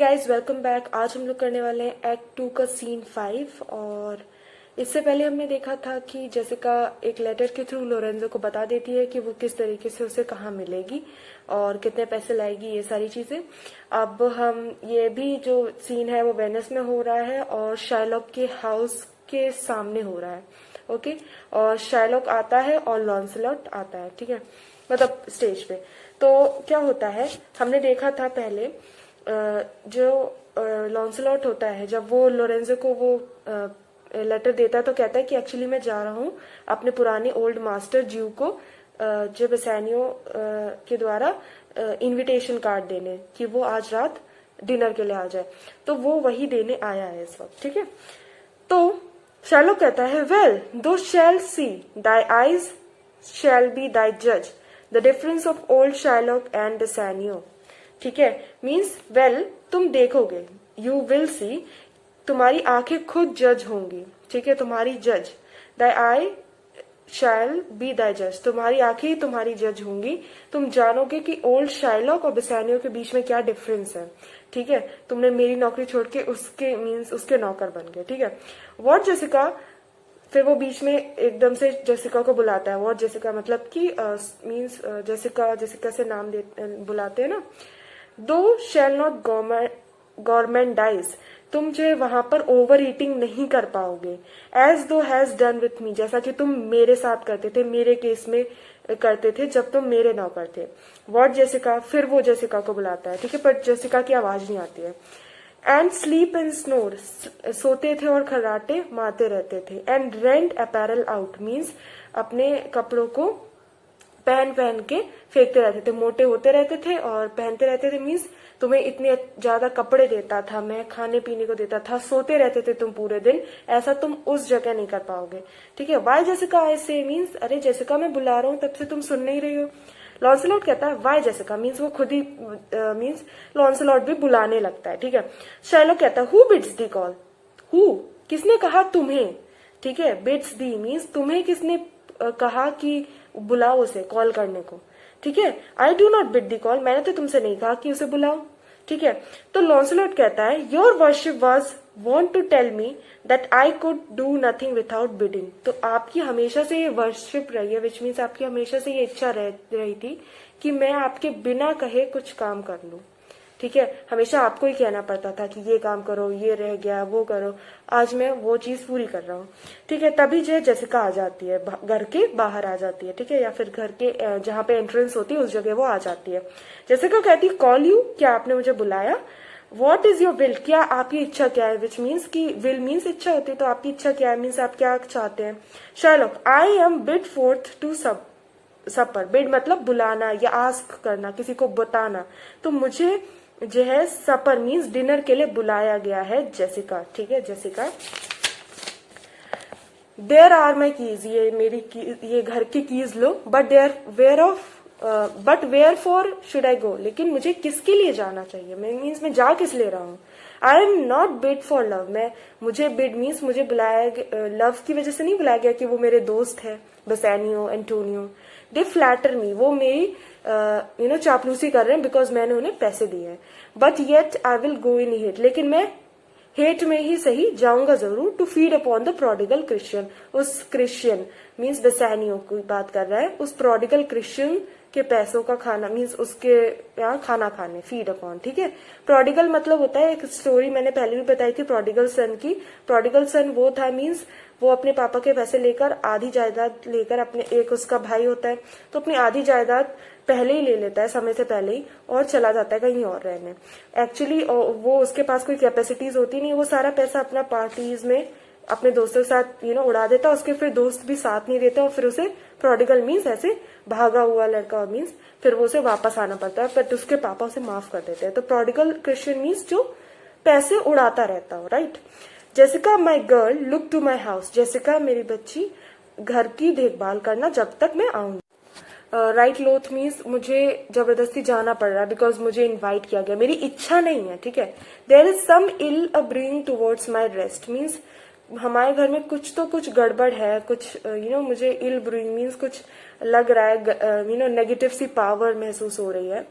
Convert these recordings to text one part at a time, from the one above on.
Guys welcome back. आज हम लोग करने वाले हैं एक्ट 2 का सीन 5। और इससे पहले हमने देखा था कि जेसिका एक लेटर के थ्रू लोरेंजो को बता देती है कि वो किस तरीके से उसे कहाँ मिलेगी और कितने पैसे लाएगी, ये सारी चीजें। अब हम ये भी जो सीन है वो वेनिस में हो रहा है और शार्लॉक के हाउस के सामने हो रहा है। ओके, और शार्लॉक आता है और लॉन्सलॉट आता है, ठीक है, मतलब स्टेज पे। तो क्या होता है, हमने देखा था पहले जो लॉन्सलॉट होता है, जब वो लोरेंजो को वो लेटर देता है तो कहता है कि एक्चुअली मैं जा रहा हूँ अपने पुराने ओल्ड मास्टर ज्यू को जो बेसानियो के द्वारा इनविटेशन कार्ड देने, कि वो आज रात डिनर के लिए आ जाए। तो वो वही देने आया है इस वक्त, ठीक है। तो शार्लॉक कहता है, वेल दो शैल सी दाई आईज शैल बी दाई जज, the difference of old Shylock and Bassanio. ठीक है, मीन्स वेल तुम देखोगे, यू विल सी, तुम्हारी आंखें खुद जज होंगी, ठीक है, तुम्हारी जज। दाई आई शैल बी दाई जज, तुम्हारी आंखें ही तुम्हारी जज होंगी। तुम जानोगे कि ओल्ड शार्लॉक और बेसानियो के बीच में क्या डिफरेंस है, ठीक है। तुमने मेरी नौकरी छोड़ के उसके मीन्स उसके नौकर बन गए, ठीक है। वॉट जेसिका, फिर वो बीच में एकदम से जेसिका को बुलाता है। वॉट जेसिका मतलब कि मीन्स जेसिका से नाम बुलाते हैं ना। दो शैल नॉट गवर्नमेंट डाइज, तुम जो है वहां पर ओवर ईटिंग नहीं कर पाओगे। एज दो हैज डन विथ मी, जैसा कि तुम मेरे साथ करते थे, मेरे केस में करते थे जब तुम मेरे नौकर थे। वॉट जेसिका, फिर वो जेसिका को बुलाता है, ठीक है, पर जेसिका की आवाज नहीं आती है। एंड स्लीप एंड स्नोर, सोते थे और खर्राटे मारते रहते थे। And rent apparel out means अपने कपड़ों को पहन पहन के फेंकते रहते थे, मोटे होते रहते थे और पहनते रहते थे। मीन्स तुम्हें इतने ज्यादा कपड़े देता था मैं, खाने पीने को देता था, सोते रहते थे तुम पूरे दिन, ऐसा तुम उस जगह नहीं कर पाओगे, ठीक है। वाई जेसिका ऐसे मीन्स, अरे जेसिका मैं बुला रहा हूँ तब से तुम सुन नहीं रही हो। लॉन्सलॉट कहता है वाई जेसिका मीन्स वो खुद ही मीन्स लॉन्सलॉट भी बुलाने लगता है, ठीक है। शार्लॉक कहता है who bids thee call, who किसने कहा तुम्हें, ठीक है। बिड्स दी मीन्स तुम्हें किसने कहा कि बुलाओ उसे, कॉल करने को, ठीक है। I do not bid the call, मैंने तो तुमसे नहीं कहा कि उसे बुलाओ, ठीक है। तो लॉन्सलॉट कहता है your worship was wont to tell me that I could do nothing without bidding. तो आपकी हमेशा से ये वर्शिप रही है, विच मीन्स आपकी हमेशा से ये इच्छा रही थी कि मैं आपके बिना कहे कुछ काम कर लूं, ठीक है। हमेशा आपको ही कहना पड़ता था कि ये काम करो, ये रह गया, वो करो। आज मैं वो चीज पूरी कर रहा हूँ, ठीक है। तभी जो जेसिका आ जाती है, घर के बाहर आ जाती है, ठीक है, या फिर घर के जहाँ पे एंट्रेंस होती है उस जगह वो आ जाती है। जेसिका कहती है कॉल यू, क्या आपने मुझे बुलाया। वॉट इज योर विल, क्या आपकी इच्छा क्या है, विच मीन्स की विल मीन्स इच्छा होती है, तो आपकी इच्छा क्या है, मीन्स आप क्या चाहते हैं। Shylock I am bid forth to supper, bid मतलब बुलाना या आस्क करना, किसी को बताना। तो मुझे जो है सपर मीन्स डिनर के लिए बुलाया गया है जेसिका, ठीक है। Jessica there are my keys, ये मेरी ये घर की कीज लो। But there where for should I go, लेकिन मुझे किसके लिए जाना चाहिए, मैं मीन्स मैं जा किस ले रहा हूँ। I am not bid for love, मुझे बिड मीन्स मुझे बुलाया लव की वजह से नहीं बुलाया गया कि वो मेरे दोस्त है बेसानियो एंटोनियो। दे फ्लैटर मी, वो मेरी चापलूसी कर रहे हैं बिकॉज मैंने उन्हें पैसे दिए हैं। But yet I will go in hate, लेकिन मैं हेट में ही सही जाऊंगा जरूर। To feed upon the prodigal Christian, उस क्रिश्चियन मीन्स बेसानियो की बात कर रहा है, उस प्रोडिगल क्रिश्चियन के पैसों का खाना मीन्स उसके यहाँ खाना खाने, फीड अपॉन, ठीक है। प्रोडिगल मतलब होता है, एक स्टोरी मैंने पहले भी बताई थी प्रोडिगल सन की। प्रोडिगल सन वो था मीन्स वो अपने पापा के पैसे लेकर आधी जायदाद लेकर, अपने एक उसका भाई होता है तो अपनी आधी जायदाद पहले ही ले लेता है, समय से पहले ही, और चला जाता है कहीं और रहने। एक्चुअली वो उसके पास कोई कैपेसिटीज होती नहीं, वो सारा पैसा अपना पार्टीज में अपने दोस्तों के साथ उड़ा देता, उसके फिर दोस्त भी साथ नहीं देते और फिर उसे प्रोडिगल मीन्स ऐसे भागा हुआ लड़का मीन्स फिर वो उसे वापस आना पड़ता है, बट उसके पापा उसे माफ कर देते हैं। तो प्रोडिगल क्रिश्चियन मीन्स जो पैसे उड़ाता रहता हो, right. Jessica my girl look to my house, Jessica मेरी बच्ची घर की देखभाल करना जब तक मैं आऊंगी। राइट लोथ मीन्स मुझे जबरदस्ती जाना पड़ रहा है बिकॉज मुझे इनवाइट किया गया, मेरी इच्छा नहीं है, ठीक है। There is some ill a bring towards my rest means हमारे घर में कुछ गड़बड़ है, कुछ मुझे इल ब्रूइंग मीन्स कुछ लग रहा है, नेगेटिव सी पावर महसूस हो रही है।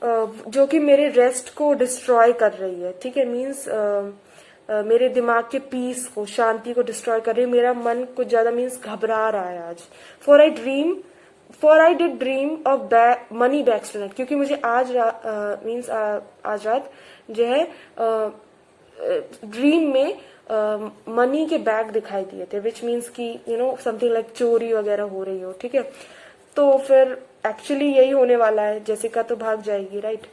जो कि मेरे रेस्ट को डिस्ट्रॉय कर रही है, ठीक है। मीन्स मेरे दिमाग के पीस को, शांति को डिस्ट्रॉय कर रही है। मेरा मन कुछ ज्यादा मीन्स घबरा रहा है आज। For I did dream of money bags tonight, क्योंकि मुझे आज मीन्स आज रात जो है ड्रीम में मनी के बैग दिखाई दिए थे, विच मीन्स की समथिंग लाइक चोरी वगैरह हो रही हो, ठीक है। तो फिर एक्चुअली यही होने वाला है, जेसिका तो भाग जाएगी, राइट।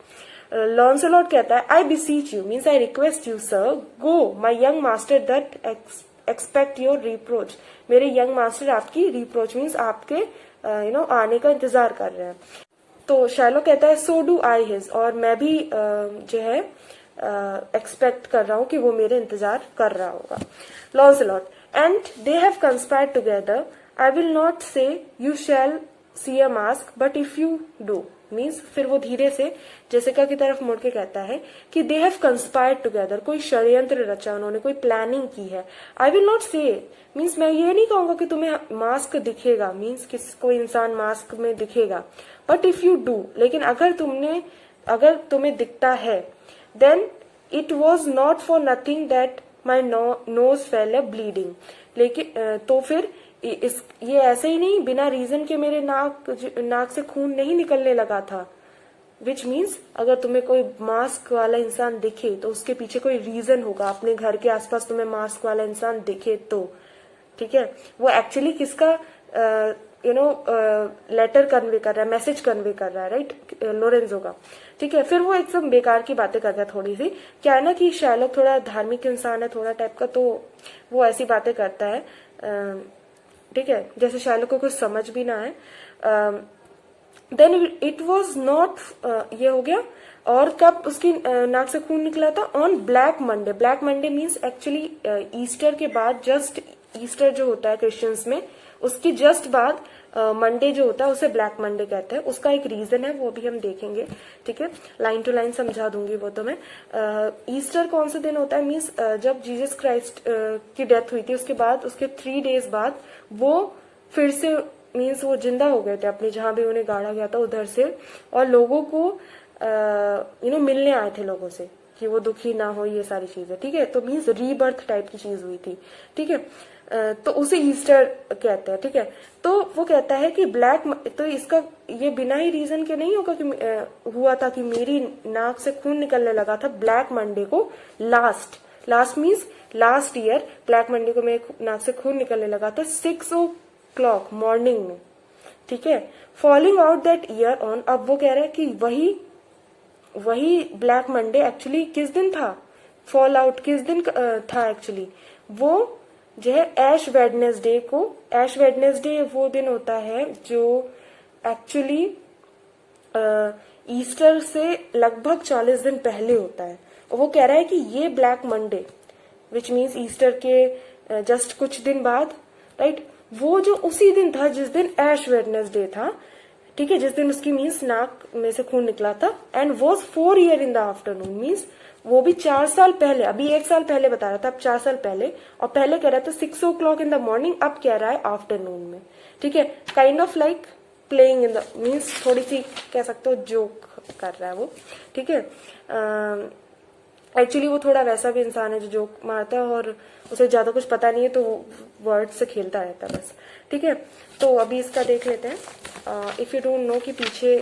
लॉन्सलॉट कहता है I beseech you means I request you sir go my young master that expect your reproach. मेरे यंग मास्टर आपकी रिप्रोच मीन्स आपके आने का इंतजार कर रहे हैं। तो शैलो कहता है सो डू आई हिज, और मैं भी जो है एक्सपेक्ट कर रहा हूं कि वो मेरे इंतजार कर रहा होगा। Launcelot and they have conspired together I will not say you shall see a masque but if you do means, फिर वो धीरे से जेसिका की तरफ मुड़ के कहता है कि दे हैव कंस्पायर्ड टुगेदर, कोई षड्यंत्र रचा, उन्होंने कोई प्लानिंग की है। आई विल नॉट से मीन्स, मैं ये नहीं कहूंगा कि तुम्हें मास्क दिखेगा मीन्स किस कोई इंसान मास्क में दिखेगा, बट इफ यू डू, लेकिन अगर तुम्हें दिखता है, then it was not for nothing that my nose fell a bleeding, लेकिन तो फिर ये ऐसे ही नहीं बिना रीजन के मेरे नाक से खून नहीं निकलने लगा था। विच मीन्स अगर तुम्हें कोई मास्क वाला इंसान दिखे तो उसके पीछे कोई रीजन होगा। अपने घर के आसपास तुम्हें मास्क वाला इंसान दिखे तो, ठीक है, वो एक्चुअली किसका लेटर कन्वे कर रहा है, मैसेज कन्वे कर रहा है, राइट, लोरेंजो का, ठीक है। फिर वो एकदम बेकार की बातें करता है थोड़ी सी। क्या है ना कि शैलोक थोड़ा धार्मिक इंसान है, थोड़ा टाइप का, तो वो ऐसी बातें करता है, ठीक है, जैसे शैलोक को कुछ समझ भी ना है। देन इट वॉज नॉट, ये हो गया। और कब उसकी नाक से खून निकला था? On black Monday. Black Monday means actually Easter के बाद, जस्ट ईस्टर जो होता है क्रिश्चियंस में, उसकी जस्ट बाद मंडे जो होता है उसे ब्लैक मंडे कहते हैं। उसका एक रीजन है, वो भी हम देखेंगे, ठीक है, लाइन टू लाइन समझा दूंगी वो तो मैं। ईस्टर कौन सा दिन होता है? मीन्स जब जीसस क्राइस्ट की डेथ हुई थी, उसके बाद उसके 3 डेज बाद वो फिर से मीन्स वो जिंदा हो गए थे अपने जहां भी उन्हें गाड़ा गया था उधर से, और लोगों को मिलने आए थे लोगों से कि वो दुखी ना हो, ये सारी चीजें, ठीक है। तो मीन्स रीबर्थ टाइप की चीज हुई थी, ठीक है। तो उसे ईस्टर कहते हैं, ठीक है। तो वो कहता है कि ब्लैक, तो इसका ये बिना ही रीजन के नहीं होगा कि हुआ था कि मेरी नाक से खून निकलने लगा था ब्लैक मंडे को। Last means last year black Monday को मेरे नाक से खून निकलने लगा था 6 o'clock मॉर्निंग में, ठीक है। Falling out that year on, अब वो कह रहा है कि वही ब्लैक मंडे एक्चुअली किस दिन था, फॉल आउट किस दिन था एक्चुअली, वो जो है ऐश वेडनेसडे को। ऐश वेडनेसडे वो दिन होता है जो एक्चुअली ईस्टर से लगभग 40 दिन पहले होता है। और वो कह रहा है कि ये black Monday which means Easter के जस्ट कुछ दिन बाद, राइट, वो जो उसी दिन था जिस दिन ऐश वेडनेसडे था, ठीक है, जिस दिन उसकी मीन्स नाक में से खून निकला था। And was 4 years in the afternoon means वो भी 4 साल पहले, अभी 1 साल पहले बता रहा था, अब 4 साल पहले, और पहले कह रहा था 6 o'clock इन द मॉर्निंग, अब कह रहा है आफ्टरनून में, ठीक है। Kind of like playing in the means, थोड़ी सी कह सकते हो जोक कर रहा है वो, ठीक है। एक्चुअली वो थोड़ा वैसा भी इंसान है जो जोक मारता है और उसे ज्यादा कुछ पता नहीं है, तो वर्ड से खेलता रहता है बस, ठीक है। तो अभी इसका देख लेते हैं। इफ यू डोंट नो कि पीछे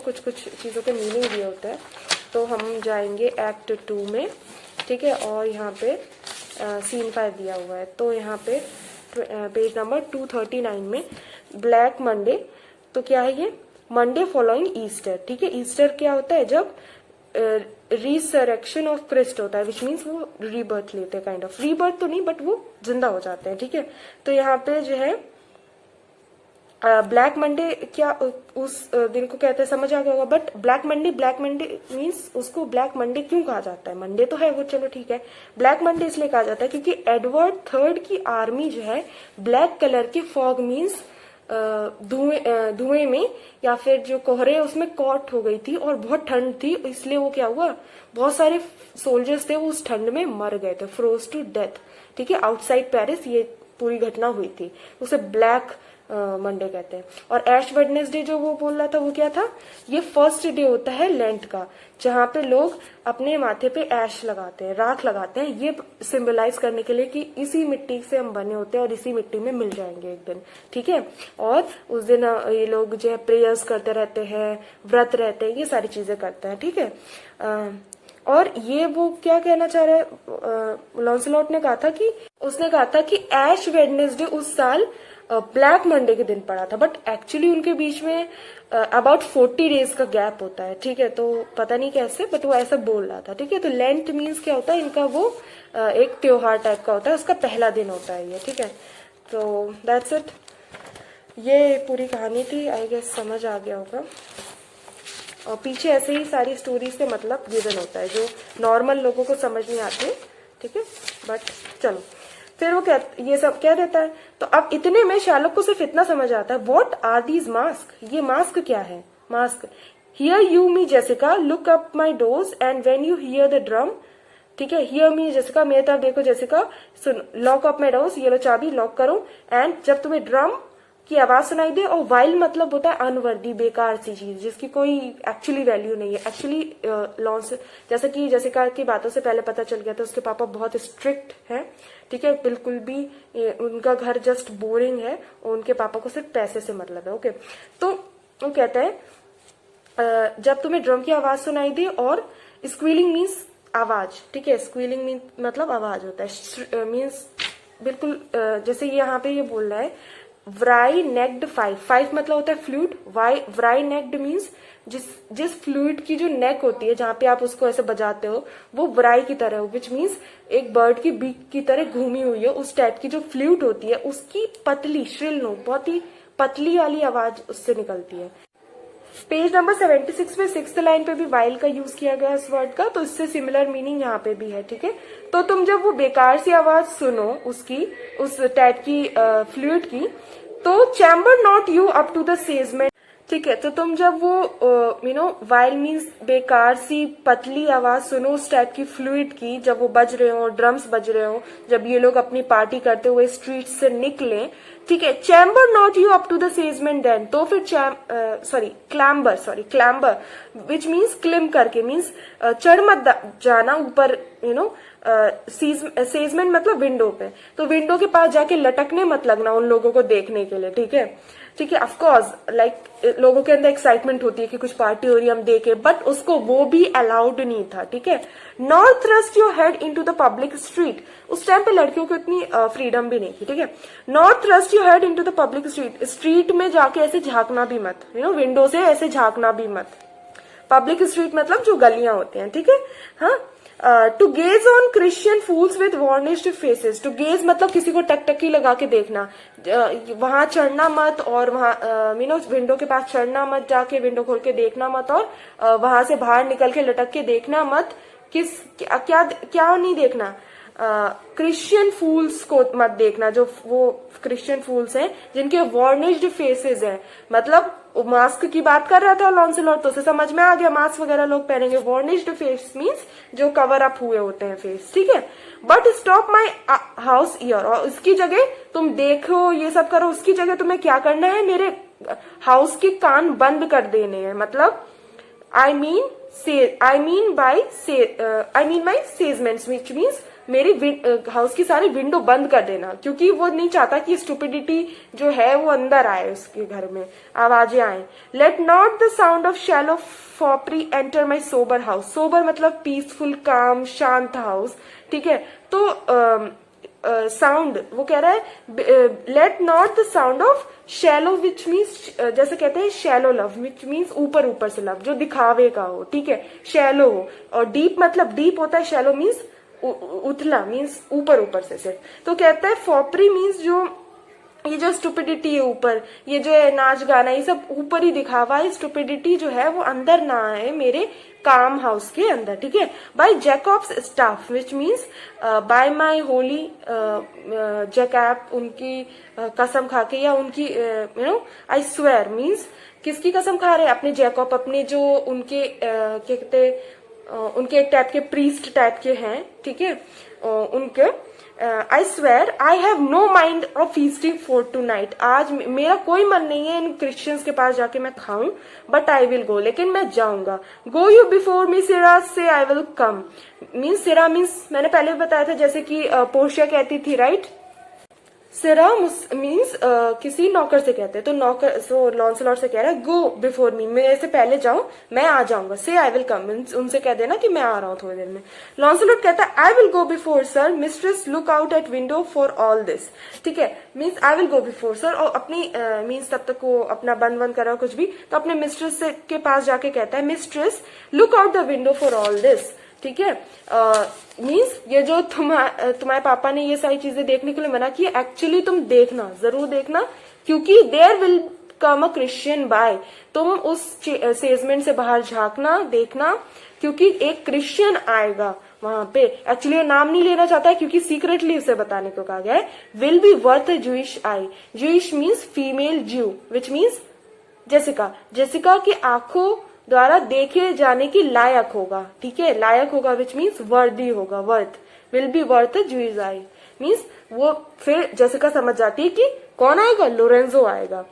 कुछ चीजों के मीनिंग दिए होते हैं, तो हम जाएंगे एक्ट 2 में, ठीक है। और यहाँ पे सीन 5 दिया हुआ है, तो यहाँ पे पेज नंबर 239 में ब्लैक मंडे, तो क्या है ये? मंडे फॉलोइंग ईस्टर, ठीक है। ईस्टर क्या होता है? जब रिसरेक्शन ऑफ क्रिस्ट होता है, विच मीन्स वो रीबर्थ लेते हैं, काइंड ऑफ रीबर्थ तो नहीं बट वो जिंदा हो जाते हैं, ठीक है। तो यहाँ पे जो है ब्लैक मंडे क्या उस दिन को कहते हैं, समझ आ गया होगा। बट ब्लैक मंडे मीन्स उसको ब्लैक मंडे क्यों कहा जाता है? मंडे तो है वो, चलो ठीक है। ब्लैक मंडे इसलिए कहा जाता है क्योंकि एडवर्ड थर्ड की आर्मी जो है ब्लैक कलर के फॉग मीन्स धुएं में या फिर जो कोहरे है उसमें कॉट हो गई थी और बहुत ठंड थी, इसलिए वो क्या हुआ, बहुत सारे सोल्जर्स थे वो उस ठंड में मर गए थे, फ्रोज टू डेथ, ठीक है। आउटसाइड पेरिस ये पूरी घटना हुई थी, उसे ब्लैक मंडे कहते हैं। और ऐश वेडनेसडे जो वो बोल रहा था वो क्या था, ये फर्स्ट डे होता है लेंट का, जहाँ पे लोग अपने माथे पे ऐश लगाते हैं, राख लगाते हैं, ये सिंबलाइज करने के लिए कि इसी मिट्टी से हम बने होते हैं और इसी मिट्टी में मिल जाएंगे एक दिन, ठीक है। और उस दिन ये लोग जो है प्रेयर्स करते रहते हैं, व्रत रहते हैं, ये सारी चीजें करते हैं, ठीक है। और ये वो क्या कहना चाह रहा है, लॉन्सलॉट ने कहा था कि उसने कहा था कि ऐश वेडनेसडे उस साल ब्लैक मंडे के दिन पड़ा था, बट एक्चुअली उनके बीच में अबाउट 40 डेज का गैप होता है, ठीक है। तो पता नहीं कैसे, बट वो ऐसा बोल रहा था, ठीक है। तो लेंट मीन्स क्या होता है, इनका वो एक त्योहार टाइप का होता है, उसका पहला दिन होता है ये, ठीक है। तो दैट्स इट, ये पूरी कहानी थी, आई गेस समझ आ गया होगा। और पीछे ऐसे ही सारी स्टोरीज से मतलब गिवन होता है जो नॉर्मल लोगों को समझ नहीं आते, ठीक है। बट चलो, फिर वो क्या ये सब क्या देता है। तो अब इतने में शार्लक को सिर्फ इतना समझ आता है, व्हाट आर दीज मास्क, ये मास्क क्या है, mask. Here you me Jessica, look up my doors and when you here the drum, ठीक है। हियर मी जेसिका, मेरे तरफ देखो Jessica, soon, lock up my doors, ये लो चाबी, लॉक करो, एंड जब तुम्हें ड्रम की आवाज सुनाई दे। और वाइल मतलब होता है अनवर्दी, बेकार सी चीज जिसकी कोई एक्चुअली वैल्यू नहीं है। एक्चुअली लॉन्स जैसा कि जेसिका की बातों से पहले पता चल गया था, उसके पापा बहुत स्ट्रिक्ट हैं, ठीक है। बिल्कुल भी उनका घर जस्ट बोरिंग है, और उनके पापा को सिर्फ पैसे से मतलब है, ओके। तो वो कहता है जब तुम्हें ड्रम की आवाज सुनाई दे, और स्क्वीलिंग मीन्स आवाज, ठीक है। स्क्वीलिंग मीन मतलब आवाज होता है, मीन्स बिल्कुल जैसे यहाँ पे ये बोल रहा है व्राई नेक्ड फाइव, फाइव मतलब होता है फ्लूइड, व्राई नेक्ड मीन्स जिस फ्लूइड की जो नेक होती है, जहां पे आप उसको ऐसे बजाते हो, वो व्राई की तरह हो, विच मीन्स एक बर्ड की बीक की तरह घूमी हुई है, उस टाइप की जो फ्लूइड होती है, उसकी पतली श्रिल नोट, बहुत ही पतली वाली आवाज उससे निकलती है। पेज नंबर 76 में 6th लाइन पे भी वाइल का यूज किया गया इस वर्ड का, तो इससे सिमिलर मीनिंग यहाँ पे भी है, ठीक है। तो तुम जब वो बेकार सी आवाज सुनो उसकी, उस टाइप की फ्लूइड की, तो chamber not you up to the casement, ठीक है। तो तुम जब वो वाइल मीन्स बेकार सी पतली आवाज सुनो उस टाइप की फ्लूइड की, जब वो बज रहे हो, ड्रम्स बज रहे हो, जब ये लोग अपनी पार्टी करते हुए स्ट्रीट से निकले, ठीक है। Chamber not you up to the casement then, तो फिर क्लैम्बर विच मीन्स क्लिम करके, मीन्स चढ़ मत जाना ऊपर, सेजमेंट मतलब विंडो पे, तो विंडो के पास जाके लटकने मत लगना उन लोगों को देखने के लिए, ठीक है, ठीक है। ऑफकोर्स लाइक लोगों के अंदर एक्साइटमेंट होती है कि कुछ पार्टी हो रही है, हम देखे, बट उसको वो भी अलाउड नहीं था, ठीक है। Not thrust your head into the public street, उस टाइम पे लड़कियों को इतनी फ्रीडम भी नहीं थी, ठीक है। Not thrust your head into the public street, street में जाके ऐसे झांकना भी मत, विंडो से ऐसे झांकना भी मत। पब्लिक स्ट्रीट मतलब जो गलियां होती हैं, ठीक है। हाँ, to gaze on Christian fools with varnished faces, to gaze मतलब किसी को टकटकी लगा के देखना, वहां चढ़ना मत, और वहां विंडो के पास चढ़ना मत, जाके विंडो खोल के देखना मत, और वहां से बाहर निकल के लटक के देखना मत। क्या नहीं देखना, क्रिश्चियन फूल्स को मत देखना, जो वो क्रिश्चियन फूल्स हैं जिनके वार्निश्ड फेसेस हैं, मतलब मास्क की बात कर रहा था लॉन्सलॉट, तो उसे समझ में आ गया मास्क वगैरह लोग पहनेंगे। वार्निश्ड फेस मीन्स जो कवर अप हुए होते हैं फेस, ठीक है। But stop my house year, और उसकी जगह तुम देखो ये सब करो, उसकी जगह तुम्हें क्या करना है, मेरे हाउस के कान बंद कर देने हैं, मतलब I mean my casements, which means मेरी हाउस की सारी विंडो बंद कर देना, क्योंकि वो नहीं चाहता कि स्टुपिडिटी जो है वो अंदर आए, उसके घर में आवाजें आए। Let not the sound of shallow foppery enter my sober house, sober मतलब पीसफुल, काम, शांत हाउस, ठीक है। तो साउंड वो कह रहा है late not the sound of shallow, which means जैसे कहते हैं शैलो लव, विच मीन्स ऊपर ऊपर से लव, जो दिखावे का हो, ठीक है, शैलो हो। और डीप मतलब डीप होता है, शैलो मीन्स उथला, मीन्स ऊपर ऊपर से सिर्फ। तो कहता है फॉपरी मीन्स जो ये जो स्टुपिडिटी है ऊपर, ये जो है नाच गाना, ये सब ऊपर ही दिखावा है, स्टुपिडिटी जो है वो अंदर ना आए मेरे काम हाउस के अंदर, ठीक है। By Jacob's staff, which means by my holy Jacob, उनकी कसम खा के, या उनकी आई स्वेयर मीन्स किसकी कसम खा रहे हैं, अपने जैकब, अपने जो उनके क्या कहते उनके एक टाइप के प्रीस्ट टाइप के हैं, ठीक है, उनके I swear I have no mind of feasting for tonight. आज मेरा कोई मन नहीं है इन क्रिश्चियंस के पास जाके मैं खाऊं, बट आई विल गो, लेकिन मैं जाऊंगा। गो यू बिफोर मी सिरा से आई विल कम। मीन्स सिरा मीन्स मैंने पहले भी बताया था, जैसे कि पोर्शिया कहती थी, राइट। सिरा मीन्स किसी नौकर से कहते हैं, तो नौकर सो लॉन्सलॉट से कह रहा है गो बिफोर मी, मेरे से पहले जाओ, मैं आ जाऊंगा। से आई विल कम मीन्स उनसे कह देना कि मैं आ रहा हूँ थोड़ी देर में। लॉन्सलॉट कहता है आई will go before sir, mistress look out at window for all this. ठीक है, means I will go before sir, और अपनी मीन्स तब तक वो अपना बंद कर रहा कुछ भी, तो अपने मिस्ट्रेस के पास जाके कहता है mistress look out the window for all this. ठीक है, मीन्स ये जो तुम्हारे पापा ने ये सारी चीजें देखने के लिए मना की, एक्चुअली तुम देखना, जरूर देखना, क्योंकि there will come a Christian by. तुम उस सेजमेंट से बाहर झांकना, देखना, क्योंकि एक क्रिश्चियन आएगा वहां पे। एक्चुअली वो नाम नहीं लेना चाहता है, क्योंकि सीक्रेटली उसे बताने को कहा गया है। Will be worth a Jewish I. Jewish means female ज्यू, विच मीन्स जेसिका। जेसिका की आंखों द्वारा देखे जाने की लायक होगा। ठीक है, लायक होगा विच मीन्स वर्दी होगा, worth. Will be worth Jewess' eye means वो फिर जेसिका समझ जाती है कि कौन आएगा, लोरेंजो आएगा।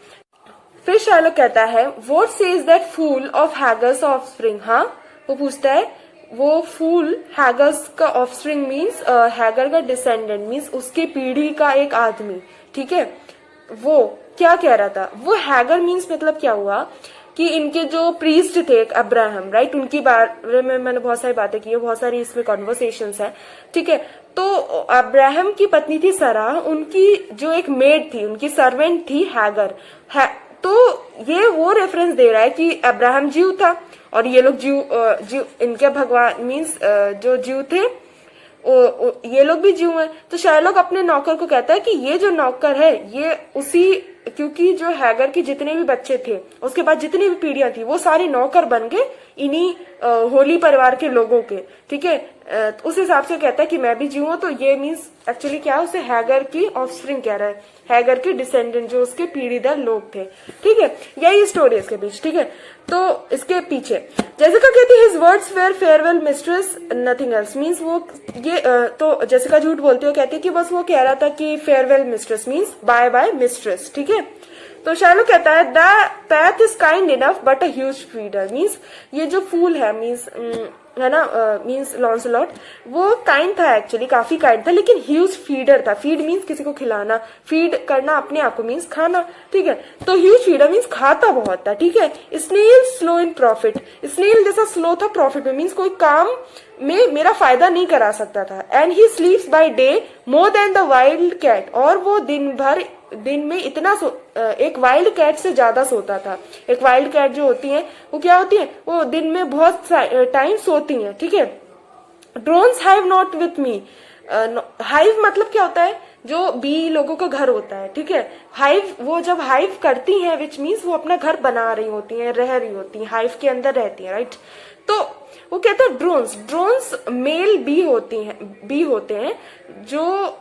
फिर शार्लोक कहता है what says that fool of Hagar's offspring. हाँ, वो पूछता है वो फूल हैगर्स का ऑफस्प्रिंग मीन्स हैगर का डिसेंडेंट मीन्स उसकी पीढ़ी का एक आदमी। ठीक है, वो क्या कह रहा था, वो हैगर मीन्स मतलब क्या हुआ कि इनके जो प्रीस्ट थे अब्राहम, राइट, उनकी बारे में मैंने बहुत सारी बातें की है, बहुत सारी इसमें कॉन्वर्सेशंस है। ठीक है, तो अब्राहम की पत्नी थी सरा, उनकी जो एक मेड थी, उनकी सर्वेंट थी हैगर तो ये वो रेफरेंस दे रहा है कि अब्राहम जीव था और ये लोग जीव इनके भगवान मीन्स जो जीव थे ये लोग भी जीव हैं। तो शार्लोक अपने नौकर को कहता है कि ये जो नौकर है ये उसी, क्योंकि जो हैगर के जितने भी बच्चे थे, उसके बाद जितनी भी पीढ़ियां थी, वो सारे नौकर बन गए इन्हीं होली परिवार के लोगों के। ठीक है, उस हिसाब से कहता है कि मैं भी जीव हूं, तो ये मीन्स एक्चुअली क्या है, उसे हैगर की ऑफस्प्रिंग कह रहा है, हैगर के डिसेंडेंट जो उसके पीढ़ीदार लोग थे। ठीक है, यही स्टोरी है इसके बीच। ठीक है, तो इसके पीछे जेसिका कहती है his words were farewell mistress nothing else means वो ये तो जेसिका झूठ बोलती है, कहती है कि बस वो कह रहा था कि farewell mistress means bye bye mistress. ठीक है, तो शार्लोक कहता है the patch is kind enough but a huge feeder means ये जो फूल है मीन्स है ना, मीन्स लॉन्सलॉट वो काइंड था, एक्चुअली काफी काइंड था, लेकिन ह्यूज फीडर था। फीड मीन्स किसी को खिलाना, फीड करना अपने आप को मीन्स खाना। ठीक है, तो ह्यूज फीडर मीन्स खाता बहुत था। ठीक है, snail slow in profit, snail जैसा स्लो था प्रॉफिट में मीन्स कोई काम में मेरा फायदा नहीं करा सकता था। And he sleeps by day more than the wild cat, और वो दिन में इतना एक वाइल्ड कैट से ज्यादा सोता था। एक वाइल्ड कैट जो होती है वो क्या होती है, वो दिन में बहुत टाइम सोती है। ठीक है, drones hive not with me. Hive मतलब क्या होता है, जो बी लोगों का घर होता है। ठीक है, हाइव वो जब हाइव करती हैं विच मीन्स वो अपना घर बना रही होती हैं, रह रही होती हैं, हाइव के अंदर रहती हैं, राइट। तो वो कहता है ड्रोन्स मेल बी होते हैं जो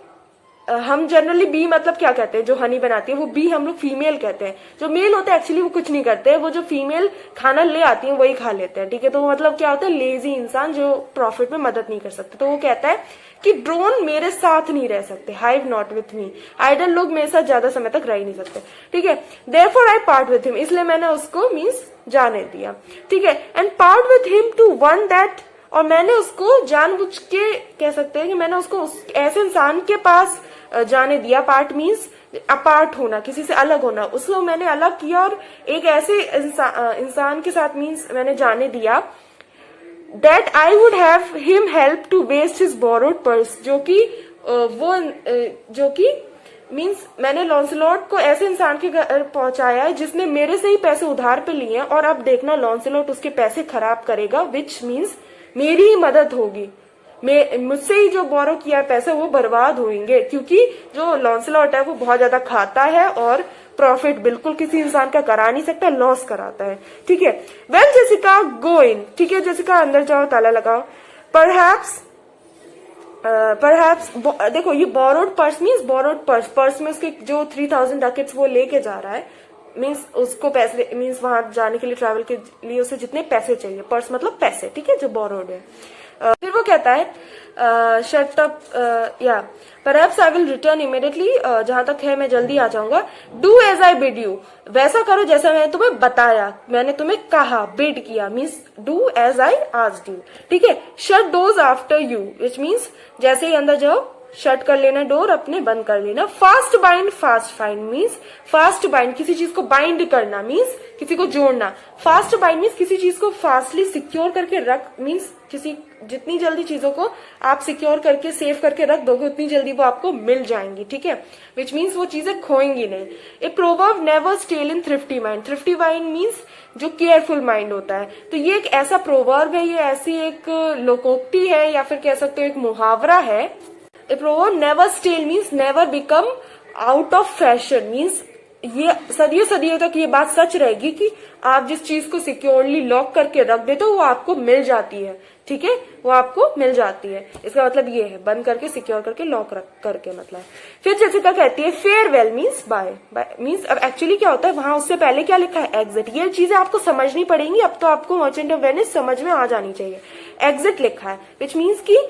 हम जनरली बी मतलब क्या कहते हैं, जो हनी बनाती है वो बी हम लोग फीमेल कहते हैं। जो मेल होते हैं एक्चुअली वो कुछ नहीं करते हैं, वो जो फीमेल खाना ले आती है वही खा लेते हैं। ठीक है, तो मतलब क्या होता है, लेजी इंसान जो प्रॉफिट में मदद नहीं कर सकते। तो वो कहता है कि ड्रोन मेरे साथ नहीं रह सकते, hive not with me, idle लोग मेरे साथ ज्यादा समय तक रह ही नहीं सकते। ठीक है, therefore I part with him, इसलिए मैंने उसको मीन्स जाने दिया। ठीक है, and part with him to one that, और मैंने उसको जानबूझ के कह सकते हैं कि मैंने उसको ऐसे इंसान के पास जाने दिया। पार्ट मीन्स अपार्ट होना, किसी से अलग होना, उसको मैंने अलग किया और एक ऐसे इंसान के साथ मीन्स मैंने जाने दिया that I would have him help to waste his borrowed purse, जो कि मीन्स मैंने लॉन्सलॉट को ऐसे इंसान के घर पहुंचाया है जिसने मेरे से ही पैसे उधार पे लिए हैं, और अब देखना लॉन्सलॉट उसके पैसे खराब करेगा, विच मीन्स मेरी ही मदद होगी, मुझसे ही जो बोरो किया पैसे वो बर्बाद होंगे, क्योंकि जो लॉन्सलॉट है वो बहुत ज्यादा खाता है और प्रॉफिट बिल्कुल किसी इंसान का करा नहीं सकता, लॉस कराता है। ठीक है, वेल जेसिका गो इन। ठीक है, जेसिका अंदर जाओ, ताला लगाओ। परहैप्स देखो ये borrowed purse means borrowed purse में उसके जो 3000 डकेट्स वो लेके जा रहा है, मीन्स उसको पैसे मीन्स वहां जाने के लिए ट्रैवल के लिए उसे जितने पैसे चाहिए, पर्स मतलब पैसे। ठीक है, जो बोरोड है फिर वो कहता है शट अप या perhaps I will return immediately, जहां तक है मैं जल्दी आ जाऊंगा। Do as I bid you, वैसा करो जैसा मैंने तुम्हें बताया, मैंने तुम्हें कहा, बिड किया means do as I asked you, ठीक है। Shut doors after you which means जैसे ही अंदर जाओ शट कर लेना डोर, अपने बंद कर लेना। Fast bind fast find means fast bind किसी चीज को बाइंड करना मीन्स किसी को जोड़ना। फास्ट बाइंड मीन्स किसी चीज को फास्टली सिक्योर करके रख मीन्स किसी जितनी जल्दी चीजों को आप सिक्योर करके सेव करके रख दोगे उतनी जल्दी वो आपको मिल जाएंगी, ठीक है। विच मीन्स वो चीजें खोएंगी नहीं। A proverb never stale in thrifty mind, thrifty mind means जो केयरफुल माइंड होता है। तो ये एक ऐसा प्रोवर्ब है, ये ऐसी एक लोकोक्ति है या फिर कह सकते हो एक मुहावरा है। A proverb never stale means never become out of fashion means ये सदियों सदियों तक ये बात सच रहेगी कि आप जिस चीज को सिक्योरली लॉक करके रख देते हो वो आपको मिल जाती है, ठीक है, वो आपको मिल जाती है। इसका मतलब ये है बंद करके सिक्योर करके लॉक करके मतलब। फिर जेसिका कहती है फेयरवेल मीन्स बाय, मीन्स अब एक्चुअली क्या होता है वहां उससे पहले क्या लिखा है एग्जिट। ये चीजें आपको समझनी पड़ेंगी, अब तो आपको मर्चेंट ऑफ वेनिस समझ में आ जानी चाहिए। एग्जिट लिखा है विच मीन्स की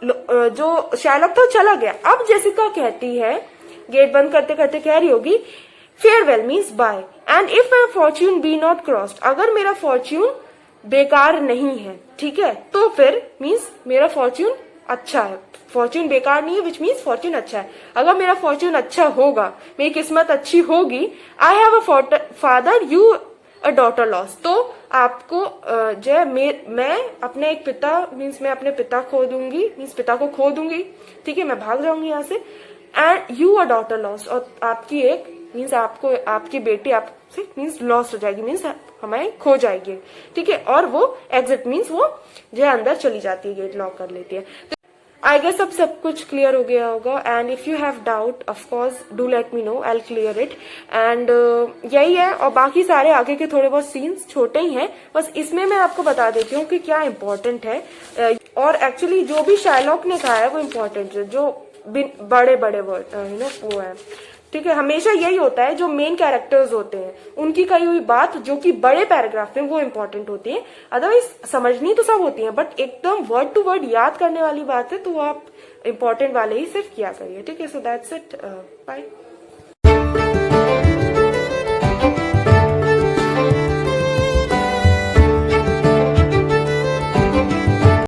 जो शार्लॉक था चला गया। अब जेसिका कहती है गेट बंद करते करते कह रही होगी farewell means bye and if my fortune be not crossed, अगर मेरा फॉर्च्यून बेकार नहीं है, ठीक है, तो फिर मीन्स मेरा फॉर्च्यून अच्छा है। फॉर्च्यून बेकार नहीं है विच मीन्स फॉर्च्यून अच्छा है। अगर मेरा फॉर्च्यून अच्छा होगा, मेरी किस्मत अच्छी होगी, I have a father you a daughter loss, तो आपको जो मैं अपने एक पिता मीन्स मैं अपने पिता खो दूंगी मीन्स पिता को खो दूंगी, ठीक है, मैं भाग जाऊंगी यहाँ से। And you a daughter loss, और आपकी एक मीन्स आपको आपकी बेटी आपसे मीन्स लॉस हो जाएगी मीन्स हमें खो जाएगी, ठीक है। और वो एग्जिट मीन्स वो जो अंदर चली जाती है, गेट लॉक कर लेती है। तो आई गेस अब सब कुछ क्लियर हो गया होगा। And if you have doubt of course do let me know, I will clear it. And यही है, और बाकी सारे आगे के थोड़े बहुत सीन्स छोटे ही हैं, बस इसमें मैं आपको बता देती हूँ कि क्या इम्पोर्टेंट है। और एक्चुअली जो भी शार्लॉक ने कहा है वो इम्पोर्टेंट है, जो बड़े बड़े वर्ड वो है, ठीक है। हमेशा यही होता है जो मेन कैरेक्टर्स होते हैं उनकी कही हुई बात जो कि बड़े पैराग्राफ में वो इंपॉर्टेंट होती है, अदरवाइज समझनी तो सब होती है बट एकदम वर्ड टू वर्ड याद करने वाली बात है तो आप इंपॉर्टेंट वाले ही सिर्फ किया करिए, ठीक है। So that's it, bye.